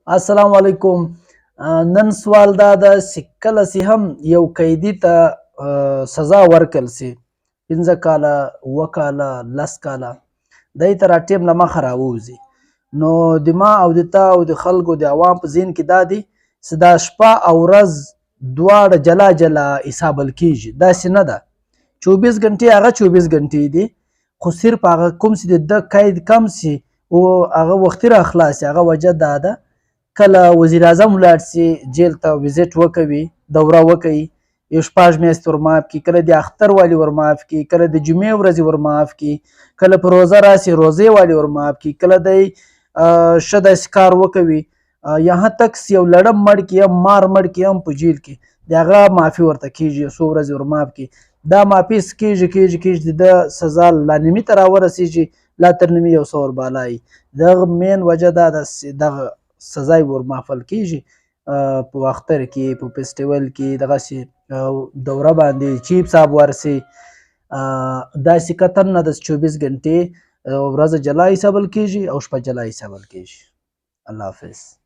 السلام علیکم. نن سوال دا ده چې کله چې هم یو قیدي ته سزا ورکړل سي 15 کاله 7 کاله 10 کاله دی ته را ټیم له مخه راووځي، نو د ما او د تا او د خلکو د عوام په ذهن کې دا دی چې دا شپه او ورځ دواړه جلا جلا حسابل کیږي. داسې نه ده 24 غنټې هغه 24 غنټې دي، خو صرف هغه کوم چې د ده قید کم سي او هغه وختي را خلاص سي، هغه وجه دا ده کله وزیر اعظم ولاړ سي جیل ته وزټ وکوي، دوره وکوي، یو شپږ میاشتې ورمعاف کړي، کله د اختر والي ورمعاف کړي، کله د جمعې ورځې ورمعاف کړي، کله په روزه راسي روزې والي ورمعاف کړي، کله دی ښه داسې کار وکوي یهاں تک یو لړم مړ کړي هم مار مړ کړي هم په جیل کې د هغه معافي ورته کېږي، یو څو ورځې ورمعاف کړي. دا معافي کېږي د ده سزا لا نیمې ته راورسېږي، لا تر نیمې یو څه وربالا وي. دغه مین وجه دا ده چې دغه سزا یې ورمعافول کېږي په اختر کې، په فیسټیول کې، دغسې دوره باندې چیف صاحب ورسي. داسې قطعا نه ده 24 غنټې ورځ جلا حسابل کېږي او شپه جلا حسابل کېږي. الله حافظ.